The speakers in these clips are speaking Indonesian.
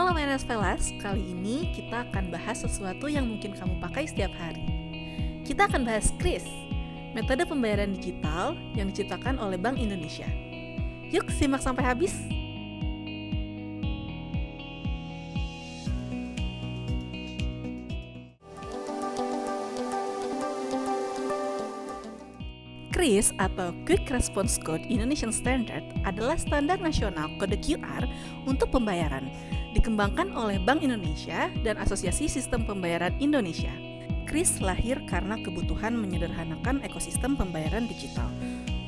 Halo Menes Velas, kali ini kita akan bahas sesuatu yang mungkin kamu pakai setiap hari. Kita akan bahas Kris, metode pembayaran digital yang diciptakan oleh Bank Indonesia. Yuk simak sampai habis. Kris atau Quick Response Code Indonesian Standard adalah standar nasional kode QR untuk pembayaran, dikembangkan oleh Bank Indonesia dan Asosiasi Sistem Pembayaran Indonesia. Kris lahir karena kebutuhan menyederhanakan ekosistem pembayaran digital.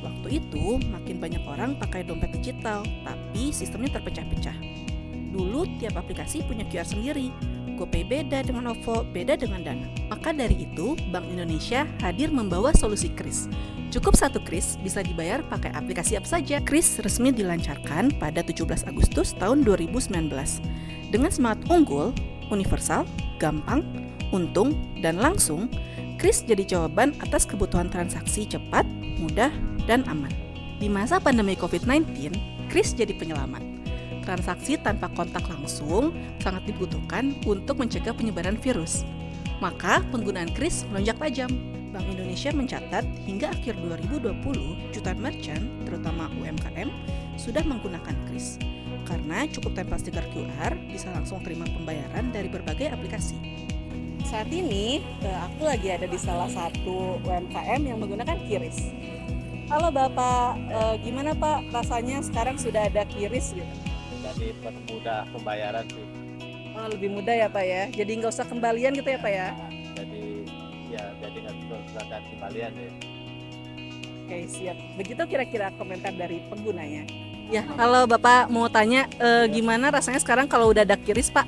Waktu itu, makin banyak orang pakai dompet digital, tapi sistemnya terpecah-pecah. Dulu, tiap aplikasi punya QR sendiri. GoPay beda dengan OVO, beda dengan Dana. Maka dari itu, Bank Indonesia hadir membawa solusi Kris. Cukup satu Kris bisa dibayar pakai aplikasi apa saja. Kris resmi dilancarkan pada 17 Agustus tahun 2019. Dengan semangat unggul, universal, gampang, untung, dan langsung, Kris jadi jawaban atas kebutuhan transaksi cepat, mudah, dan aman. Di masa pandemi COVID-19, Kris jadi penyelamat. Transaksi tanpa kontak langsung sangat dibutuhkan untuk mencegah penyebaran virus. Maka penggunaan Kris melonjak tajam. Bank Indonesia mencatat hingga akhir 2020, jutaan merchant, terutama UMKM, sudah menggunakan Kris. Karena cukup tempel stiker QR, bisa langsung terima pembayaran dari berbagai aplikasi. Saat ini, aku lagi ada di salah satu UMKM yang menggunakan Kris. Halo Bapak, gimana Pak rasanya sekarang sudah ada Kris gitu? Jadi permudah pembayaran sih. Oh, lebih mudah ya Pak ya, jadi nggak usah kembalian gitu ya Pak ya? Jadi nggak usah ada kembalian ya. Oke siap, begitu kira-kira komentar dari penggunanya. Ya, kalau Bapak mau tanya gimana rasanya sekarang kalau udah ada Kris Pak?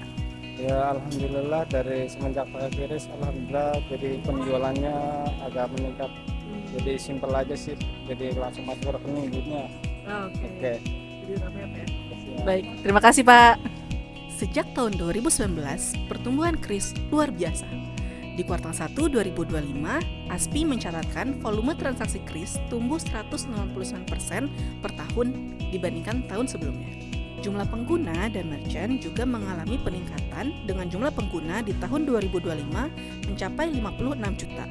Ya alhamdulillah dari semenjak pakai Kris alhamdulillah jadi penjualannya agak meningkat. Jadi simpel aja sih, jadi langsung masuk rekening duitnya. Oke. Jadi ramai apa ya? Baik, terima kasih Pak. Sejak tahun 2019, pertumbuhan Kris luar biasa. Di kuartal 1 2025, ASPI mencatatkan volume transaksi Kris tumbuh 199% per tahun dibandingkan tahun sebelumnya. Jumlah pengguna dan merchant juga mengalami peningkatan dengan jumlah pengguna di tahun 2025 mencapai 56 juta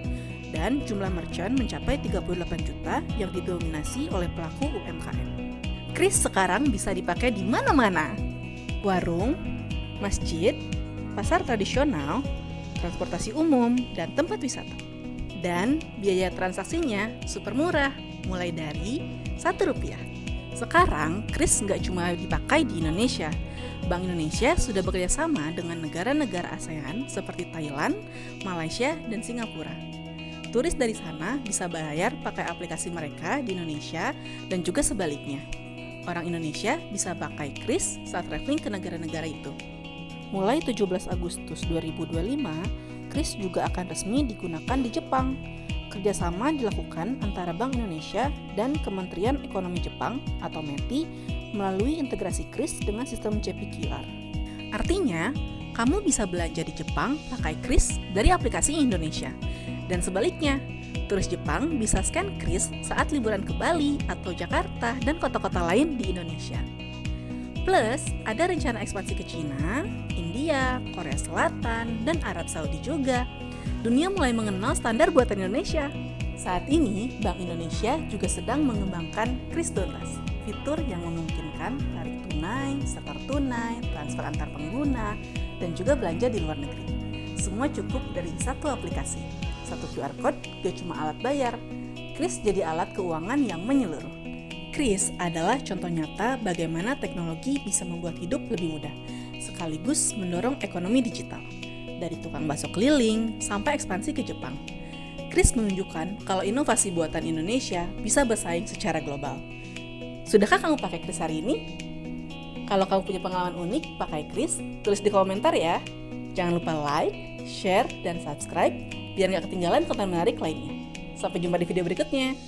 dan jumlah merchant mencapai 38 juta yang didominasi oleh pelaku UMKM. Kris sekarang bisa dipakai di mana-mana. Warung, masjid, pasar tradisional, transportasi umum, dan tempat wisata. Dan biaya transaksinya super murah, mulai dari Rp1. Sekarang, Kris nggak cuma dipakai di Indonesia. Bank Indonesia sudah bekerja sama dengan negara-negara ASEAN seperti Thailand, Malaysia, dan Singapura. Turis dari sana bisa bayar pakai aplikasi mereka di Indonesia dan juga sebaliknya. Orang Indonesia bisa pakai Kris saat traveling ke negara-negara itu. Mulai 17 Agustus 2025, Kris juga akan resmi digunakan di Jepang. Kerjasama dilakukan antara Bank Indonesia dan Kementerian Ekonomi Jepang atau METI melalui integrasi Kris dengan sistem JPQR. Artinya, kamu bisa belanja di Jepang pakai Kris dari aplikasi Indonesia. Dan sebaliknya, turis Jepang bisa scan Kris saat liburan ke Bali atau Jakarta dan kota-kota lain di Indonesia. Plus, ada rencana ekspansi ke Cina, India, Korea Selatan, dan Arab Saudi juga. Dunia mulai mengenal standar buatan Indonesia. Saat ini, Bank Indonesia juga sedang mengembangkan Kris Tuntas, fitur yang memungkinkan tarik tunai, setor tunai, transfer antar pengguna, dan juga belanja di luar negeri. Semua cukup dari satu aplikasi. Satu QR Code gak cuma alat bayar, Kris jadi alat keuangan yang menyeluruh. Kris adalah contoh nyata bagaimana teknologi bisa membuat hidup lebih mudah, sekaligus mendorong ekonomi digital. Dari tukang bakso keliling sampai ekspansi ke Jepang. Kris menunjukkan kalau inovasi buatan Indonesia bisa bersaing secara global. Sudahkah kamu pakai Kris hari ini? Kalau kamu punya pengalaman unik pakai Kris, tulis di komentar ya. Jangan lupa like, share, dan subscribe biar nggak ketinggalan konten menarik lainnya. Sampai jumpa di video berikutnya.